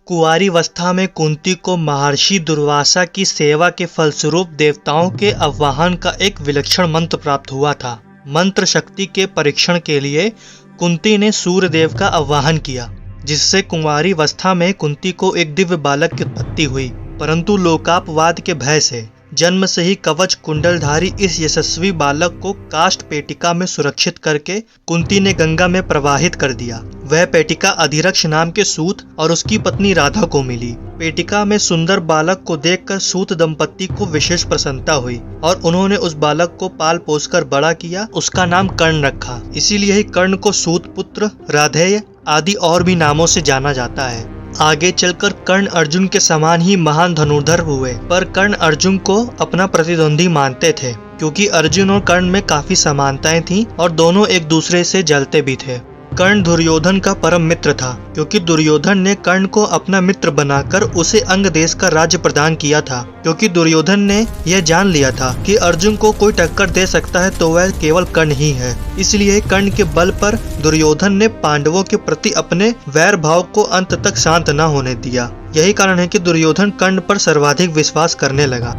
कुंवारीवस्था में कुंती को महर्षि दुर्वासा की सेवा के फलस्वरूप देवताओं के आह्वान का एक विलक्षण मंत्र प्राप्त हुआ था। मंत्र शक्ति के परीक्षण के लिए कुंती ने सूर्यदेव का आह्वान किया, जिससे कुंवारीवस्था में कुंती को एक दिव्य बालक की उत्पत्ति हुई। परंतु लोकापवाद के भय से जन्म से ही कवच कुंडलधारी इस यशस्वी बालक को काष्ठ पेटिका में सुरक्षित करके कुंती ने गंगा में प्रवाहित कर दिया। वह पेटिका अधिरक्ष नाम के सूत और उसकी पत्नी राधा को मिली। पेटिका में सुंदर बालक को देखकर सूत दंपत्ति को विशेष प्रसन्नता हुई और उन्होंने उस बालक को पाल पोसकर बड़ा किया। उसका नाम कर्ण रखा। इसीलिए ही कर्ण को सूत पुत्र, राधेय आदि और भी नामों से जाना जाता है। आगे चलकर कर्ण अर्जुन के समान ही महान धनुर्धर हुए, पर कर्ण अर्जुन को अपना प्रतिद्वंदी मानते थे, क्योंकि अर्जुन और कर्ण में काफी समानताएं थीं और दोनों एक दूसरे से जलते भी थे। कर्ण दुर्योधन का परम मित्र था, क्योंकि दुर्योधन ने कर्ण को अपना मित्र बनाकर उसे अंग देश का राज्य प्रदान किया था। क्योंकि दुर्योधन ने यह जान लिया था कि अर्जुन को कोई टक्कर दे सकता है तो वह केवल कर्ण ही है। इसलिए कर्ण के बल पर दुर्योधन ने पांडवों के प्रति अपने वैर भाव को अंत तक शांत न होने दिया। यही कारण है कि दुर्योधन कर्ण पर सर्वाधिक विश्वास करने लगा।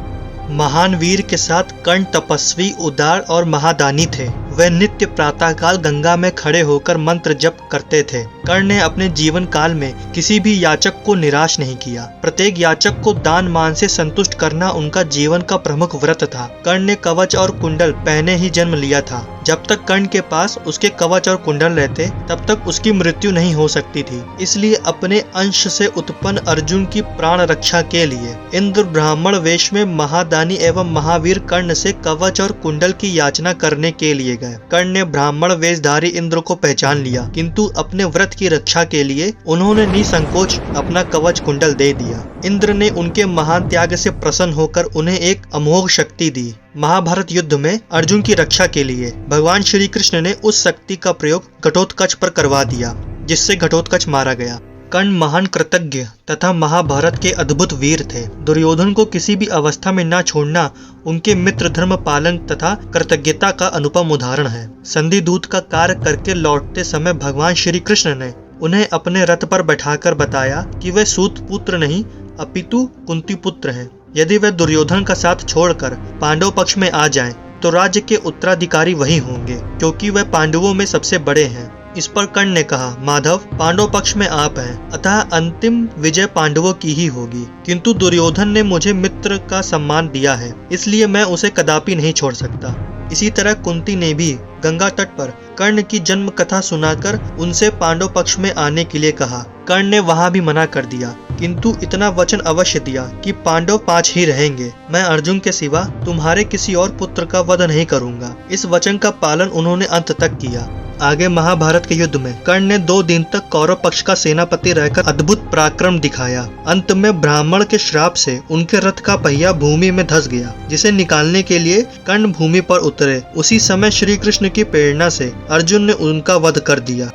महान वीर के साथ कर्ण तपस्वी, उदार और महादानी थे। वह नित्य प्रातःकाल गंगा में खड़े होकर मंत्र जप करते थे। कर्ण ने अपने जीवन काल में किसी भी याचक को निराश नहीं किया। प्रत्येक याचक को दान मान से संतुष्ट करना उनका जीवन का प्रमुख व्रत था। कर्ण ने कवच और कुंडल पहने ही जन्म लिया था। जब तक कर्ण के पास उसके कवच और कुंडल रहते तब तक उसकी मृत्यु नहीं हो सकती थी। इसलिए अपने अंश से उत्पन्न अर्जुन की प्राण रक्षा के लिए इंद्र ब्राह्मण वेश में महादानी एवं महावीर कर्ण से कवच और कुंडल की याचना करने के लिए गए। कर्ण ने ब्राह्मण वेशधारी इंद्र को पहचान लिया, किंतु अपने व्रत की रक्षा के लिए उन्होंने निसंकोच अपना कवच कुंडल दे दिया। इंद्र ने उनके महान त्याग से प्रसन्न होकर उन्हें एक अमोघ शक्ति दी। महाभारत युद्ध में अर्जुन की रक्षा के लिए भगवान श्री कृष्ण ने उस शक्ति का प्रयोग घटोत्कच पर करवा दिया, जिससे घटोत्कच मारा गया। कर्ण महान कृतज्ञ तथा महाभारत के अद्भुत वीर थे। दुर्योधन को किसी भी अवस्था में न छोड़ना उनके मित्र धर्म पालन तथा कृतज्ञता का अनुपम उदाहरण है। संधि दूत का कार्य करके लौटते समय भगवान श्री कृष्ण ने उन्हें अपने रथ पर बैठाकर बताया कि वे सूत पुत्र नहीं अपितु कुंती पुत्र हैं। यदि वे दुर्योधन का साथ छोड़कर पांडव पक्ष में आ जाएं, तो राज्य के उत्तराधिकारी वही होंगे, क्योंकि वे पांडवों में सबसे बड़े हैं। इस पर कर्ण ने कहा, माधव, पांडव पक्ष में आप हैं, अतः अंतिम विजय पांडवों की ही होगी। किंतु दुर्योधन ने मुझे मित्र का सम्मान दिया है, इसलिए मैं उसे कदापि नहीं छोड़ सकता। इसी तरह कुंती ने भी गंगा तट पर कर्ण की जन्म कथा सुनाकर उनसे पांडव पक्ष में आने के लिए कहा। कर्ण ने वहां भी मना कर दिया, किंतु इतना वचन अवश्य दिया कि पांडव 5 ही रहेंगे। मैं अर्जुन के सिवा तुम्हारे किसी और पुत्र का वध नहीं करूंगा। इस वचन का पालन उन्होंने अंत तक किया। आगे महाभारत के युद्ध में कर्ण ने 2 दिन तक कौरव पक्ष का सेनापति रहकर अद्भुत पराक्रम दिखाया। अंत में ब्राह्मण के श्राप से उनके रथ का पहिया भूमि में धंस गया, जिसे निकालने के लिए कर्ण भूमि पर उतरे। उसी समय श्री कृष्ण की प्रेरणा से अर्जुन ने उनका वध कर दिया।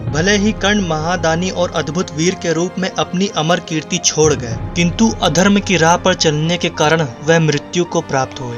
भले ही कर्ण महादानी और अद्भुत वीर के रूप में अपनी अमर कीर्ति छोड़ गए, किंतु अधर्म की राह पर चलने के कारण वह मृत्यु को प्राप्त हुए।